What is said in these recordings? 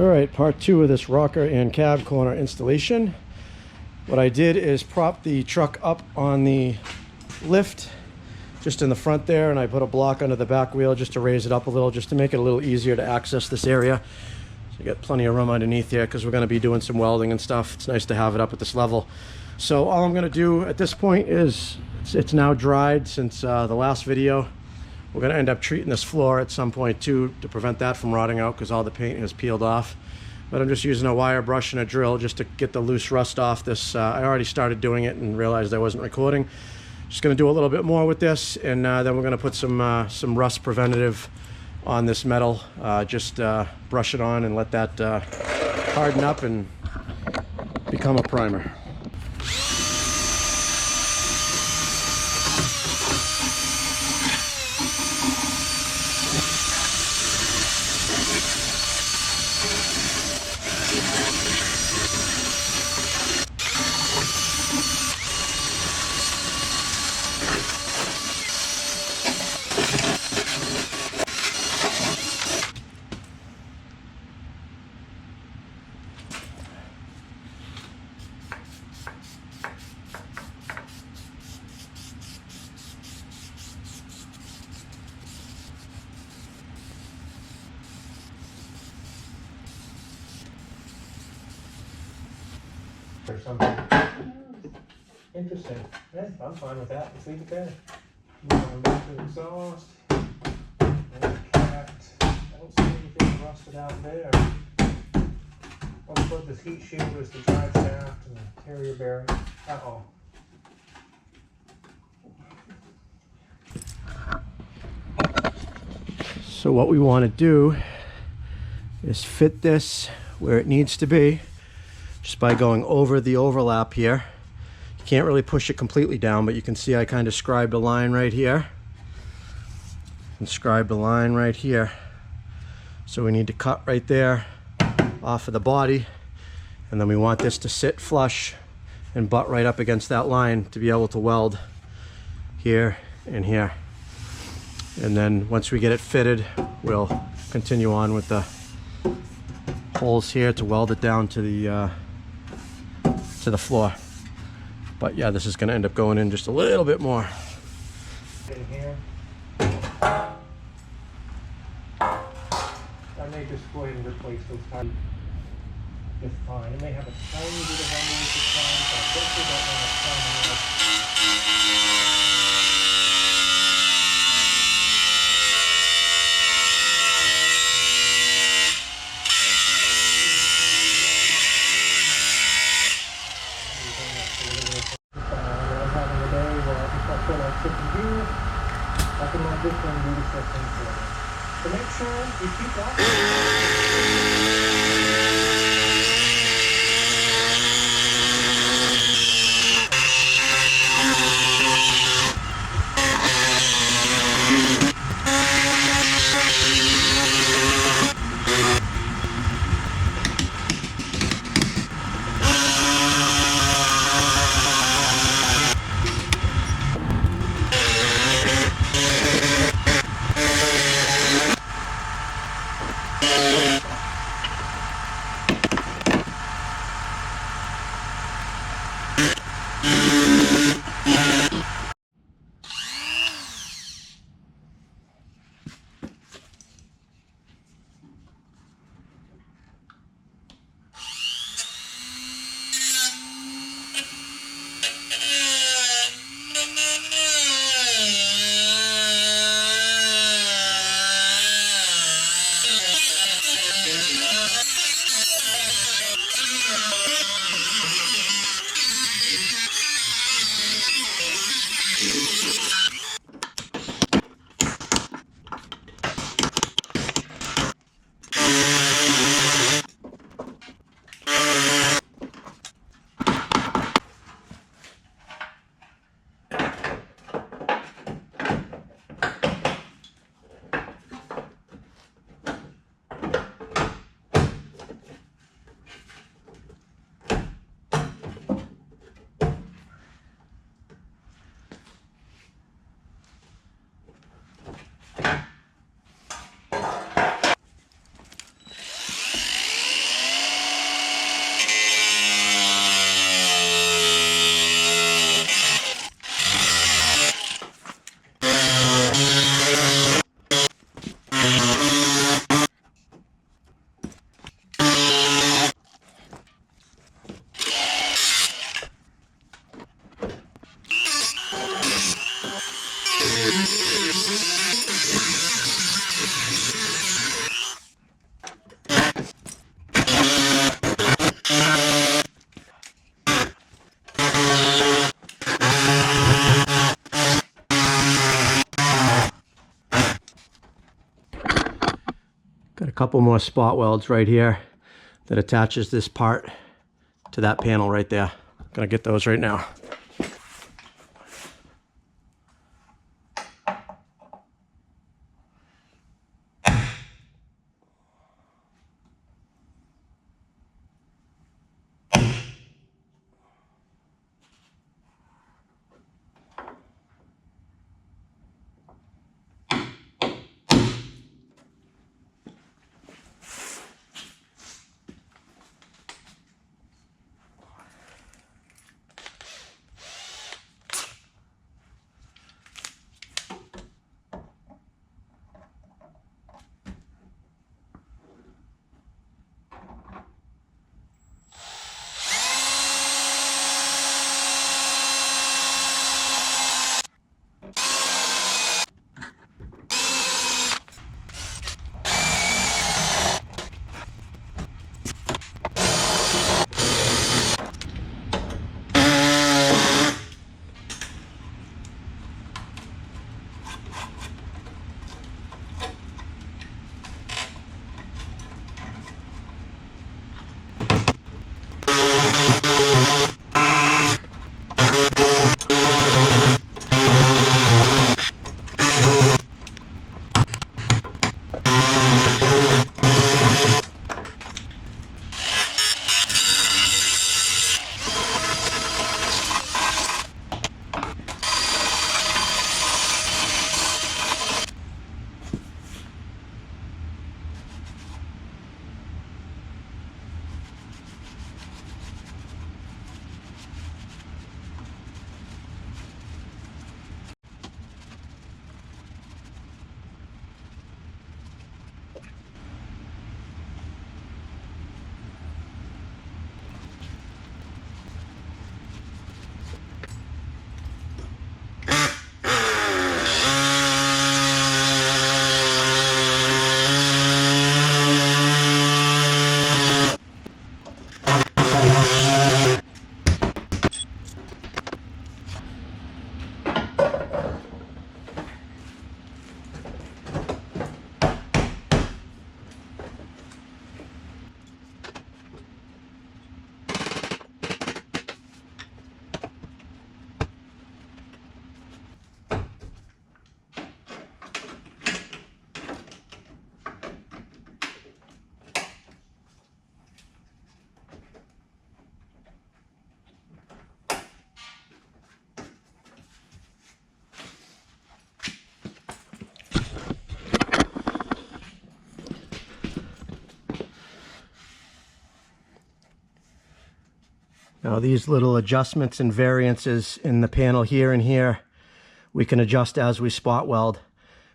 Alright, part 2 of this rocker and cab corner installation. What I did is prop the truck up on the lift just in the front there, and I put a block under the back wheel just to raise it up a little, just to make it a little easier to access this area. So you got plenty of room underneath here because we're going to be doing some welding and stuff. It's nice to have it up at this level. So all I'm going to do at this point is, it's now dried since the last video. We're going to end up treating this floor at some point too, to prevent that from rotting out because all the paint has peeled off. But I'm just using a wire brush and a drill just to get the loose rust off this. I already started doing it and realized I wasn't recording. Just going to do a little bit more with this, and then we're going to put some rust preventative on this metal. Just brush it on and let that harden up and become a primer. Or something. Interesting. Yeah, I'm fine with that. Let's leave it there. Moving back to the exhaust. And cat. I don't see anything rusted out there. I'll put this heat shield as the drive shaft and the carrier bearing. Uh-oh. So what we want to do is fit this where it needs to be, just by going over the overlap here. You can't really push it completely down, but you can see I kind of scribed a line right here and scribed a line right here. So we need to cut right there off of the body, and then we want this to sit flush and butt right up against that line to be able to weld here and here. And then once we get it fitted, we'll continue on with the holes here to weld it down to the floor. But yeah, this is going to end up going in just a little bit more. In here. I may just go ahead and replace those tires just fine. It may have a tiny bit of rumble with the time, but I definitely don't want to come out. I can let this one do the second for you. So make sure you keep watching. couple more spot welds right here that attaches this part to that panel right there. I'm gonna get those right now. Now these little adjustments and variances in the panel here and here, we can adjust as we spot weld.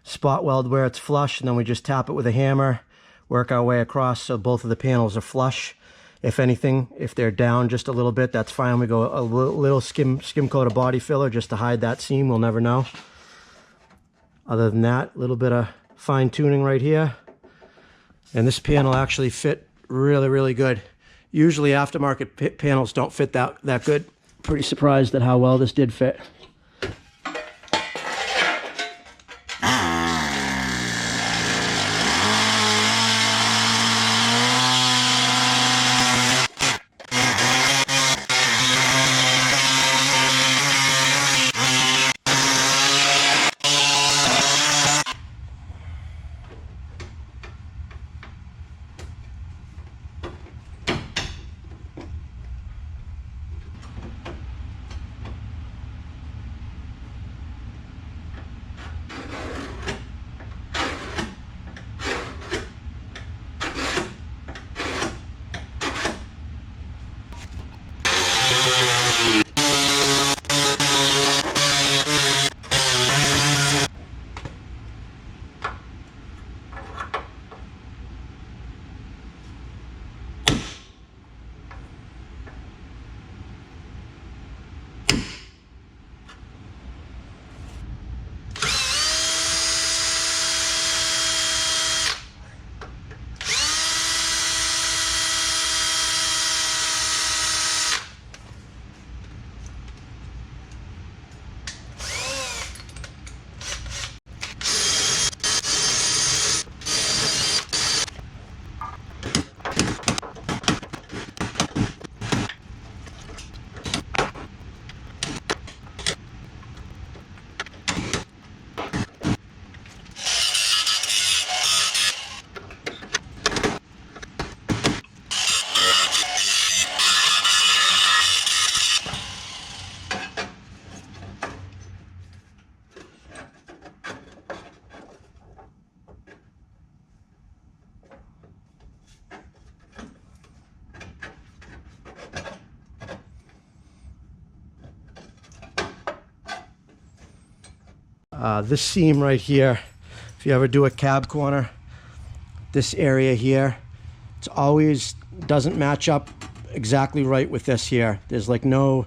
Spot weld where it's flush, and then we just tap it with a hammer, work our way across so both of the panels are flush. If anything, if they're down just a little bit, that's fine. We go a little skim coat of body filler just to hide that seam. We'll never know. Other than that, a little bit of fine tuning right here. And this panel actually fit really, really good. Usually aftermarket panels don't fit that good. Pretty surprised at how well this did fit. This seam right here, if you ever do a cab corner, this area here, it's always doesn't match up exactly right with this here. There's like no,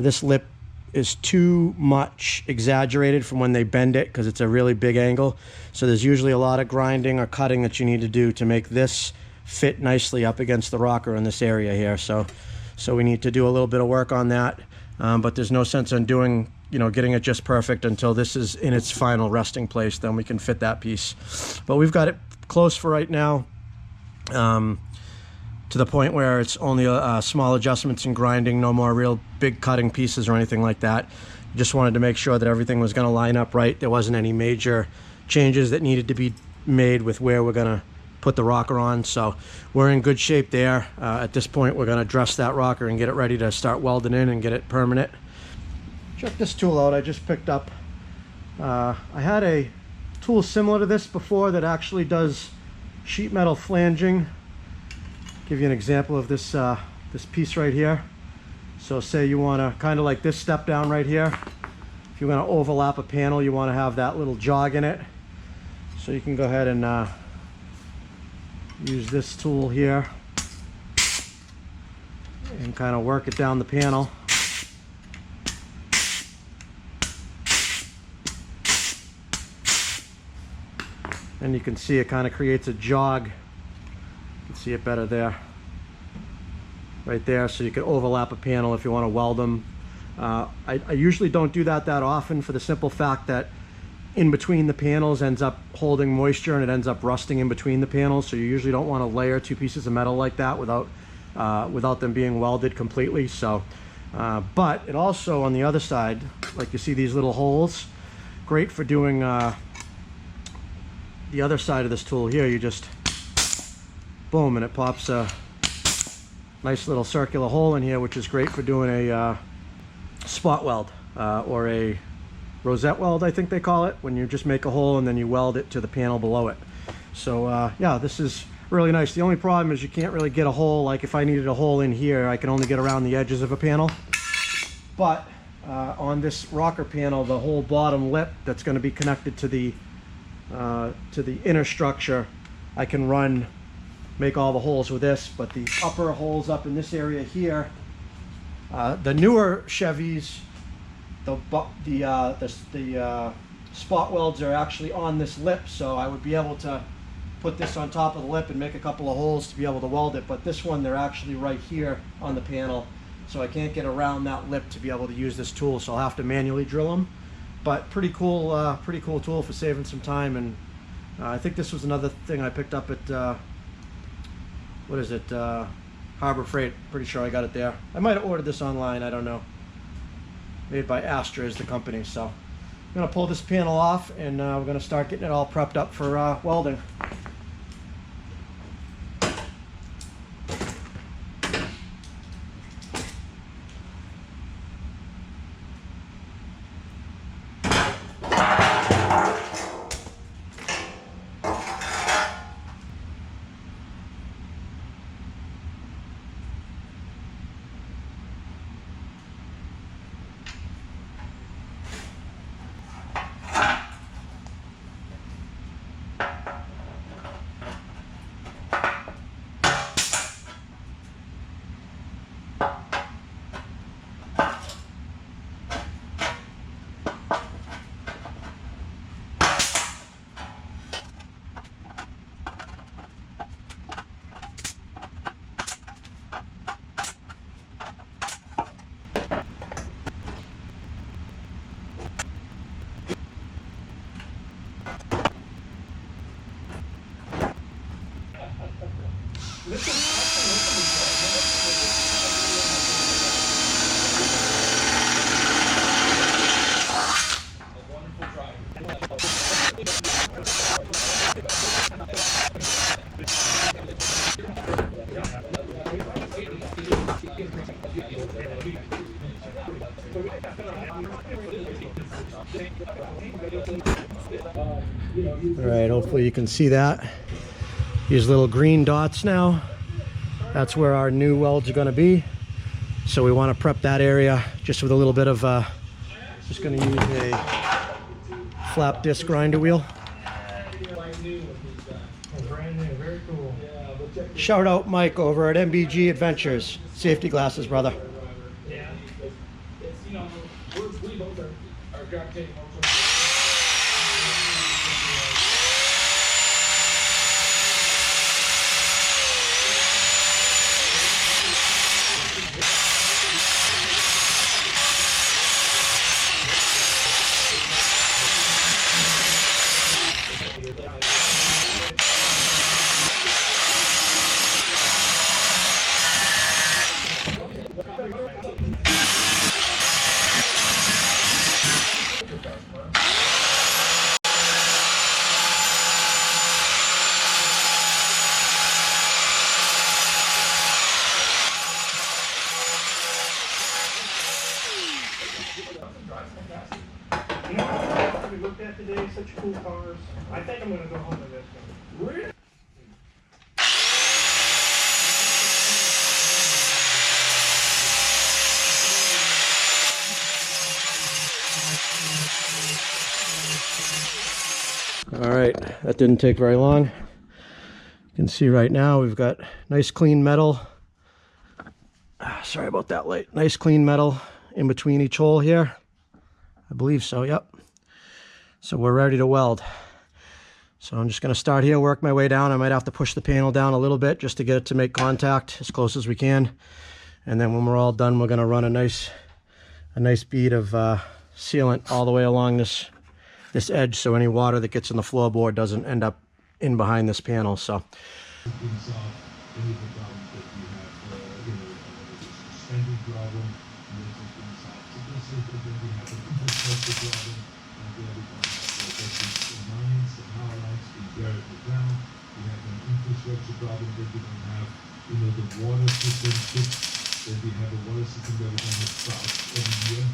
this lip is too much exaggerated from when they bend it because it's a really big angle. So there's usually a lot of grinding or cutting that you need to do to make this fit nicely up against the rocker in this area here. So we need to do a little bit of work on that. But there's no sense in doing, getting it just perfect until this is in its final resting place. Then we can fit that piece. But we've got it close for right now, to the point where it's only small adjustments and grinding, no more real big cutting pieces or anything like that. Just wanted to make sure that everything was going to line up right. There wasn't any major changes that needed to be made with where we're going to put the rocker on. So we're in good shape there. At this point, we're going to dress that rocker and get it ready to start welding in and get it permanent. Check this tool out I just picked up. I had a tool similar to this before that actually does sheet metal flanging. Give you an example of this this piece right here. So say you want to kind of like this step down right here. If you want to overlap a panel, you want to have that little jog in it. So you can go ahead and use this tool here and kind of work it down the panel. And you can see it kind of creates a jog. You can see it better there. Right there, so you can overlap a panel if you want to weld them. I usually don't do that often for the simple fact that in between the panels ends up holding moisture and it ends up rusting in between the panels. So you usually don't want to layer two pieces of metal like that without them being welded completely. So, but it also on the other side, like you see these little holes, great for doing the other side of this tool here. You just boom and it pops a nice little circular hole in here, which is great for doing a spot weld or a rosette weld, I think they call it, when you just make a hole and then you weld it to the panel below it. So yeah, this is really nice. The only problem is you can't really get a hole. Like if I needed a hole in here, I can only get around the edges of a panel. But on this rocker panel, the whole bottom lip that's going to be connected to the inner structure, I can make all the holes with this. But the upper holes up in this area here, the newer Chevys, the spot welds are actually on this lip, so I would be able to put this on top of the lip and make a couple of holes to be able to weld it. But this one, they're actually right here on the panel, so I can't get around that lip to be able to use this tool, so I'll have to manually drill them. But pretty cool tool for saving some time. And I think this was another thing I picked up at what is it, Harbor Freight. Pretty sure I got it there. I might have ordered this online, I don't know. Made by Astra is the company. So I'm going to pull this panel off and we're going to start getting it all prepped up for welding. All right, hopefully you can see that. These little green dots now, that's where our new welds are going to be. So we want to prep that area just with a little bit of, just going to use a flap disc grinder wheel. Brand new, very cool. Shout out Mike over at MBG Adventures. Safety glasses, brother. Yeah. It's, you know, we both are gravitating more towards You know what we looked at today? Such cool cars. I think I'm gonna go home with this one. Really? All right, that didn't take very long. You can see right now we've got nice clean metal. Sorry about that light. Nice clean metal in between each hole here. I believe so, yep. So we're ready to weld. So I'm just gonna start here, work my way down. I might have to push the panel down a little bit just to get it to make contact as close as we can. And then when we're all done, we're gonna run a nice bead of sealant all the way along this edge, so any water that gets in the floorboard doesn't end up in behind this panel. So the water system fixed, then we have a water system that we're going to spout every year.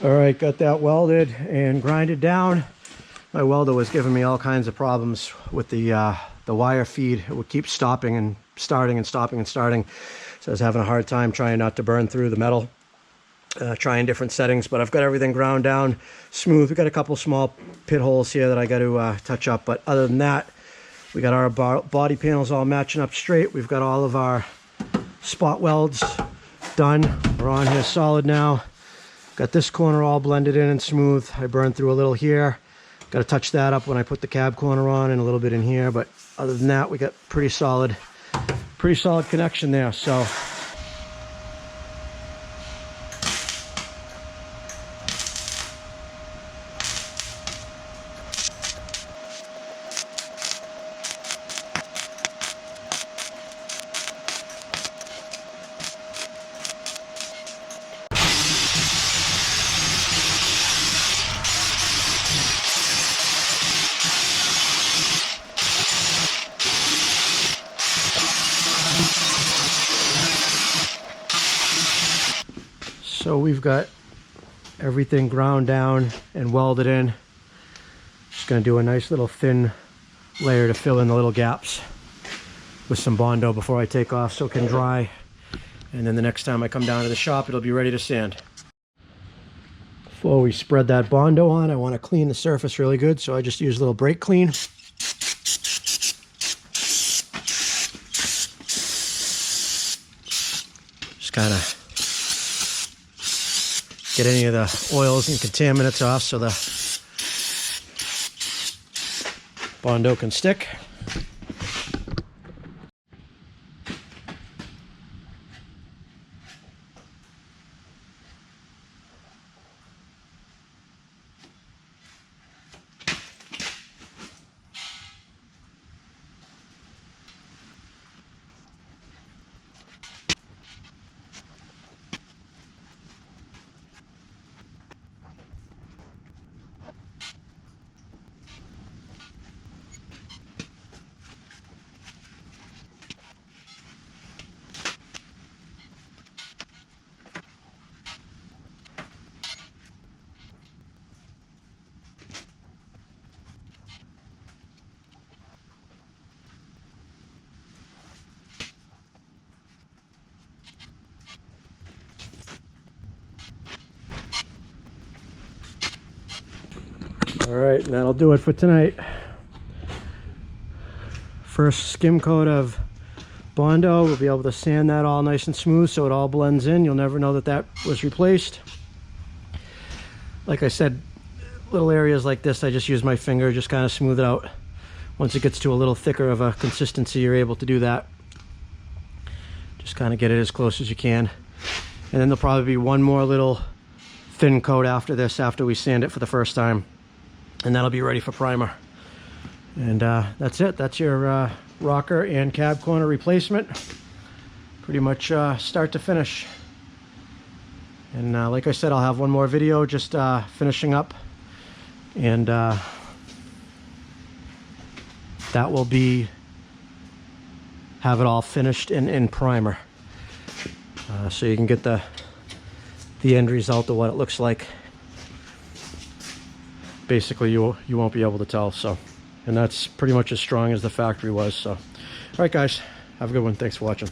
all right, got that welded and grinded down. My welder was giving me all kinds of problems with the wire feed. It would keep stopping and starting and stopping and starting. So I was having a hard time trying not to burn through the metal. Trying different settings, but I've got everything ground down smooth. We've got a couple small pit holes here that I got to touch up, but other than that, we got our body panels all matching up straight. We've got all of our spot welds done. We're on here solid now. Got this corner all blended in and smooth. I burned through a little here. Got to touch that up when I put the cab corner on, and a little bit in here, but other than that, we got pretty solid connection there. So So we've got everything ground down and welded in. Just gonna do a nice little thin layer to fill in the little gaps with some Bondo before I take off so it can dry. And then the next time I come down to the shop, it'll be ready to sand. Before we spread that Bondo on, I want to clean the surface really good, so I just use a little brake clean. Just kind of get any of the oils and contaminants off so the Bondo can stick. All right, and that'll do it for tonight. First skim coat of Bondo. We'll be able to sand that all nice and smooth so it all blends in. You'll never know that that was replaced. Like I said, little areas like this, I just use my finger, just kind of smooth it out. Once it gets to a little thicker of a consistency, you're able to do that. Just kind of get it as close as you can. And then there'll probably be one more little thin coat after this, after we sand it for the first time. And that'll be ready for primer. And that's it. That's your rocker and cab corner replacement. Pretty much start to finish. And like I said, I'll have one more video just finishing up. And that will be, have it all finished in primer. So you can get the end result of what it looks like. Basically you won't be able to tell. So, and that's pretty much as strong as the factory was. So all right guys, have a good one. Thanks for watching.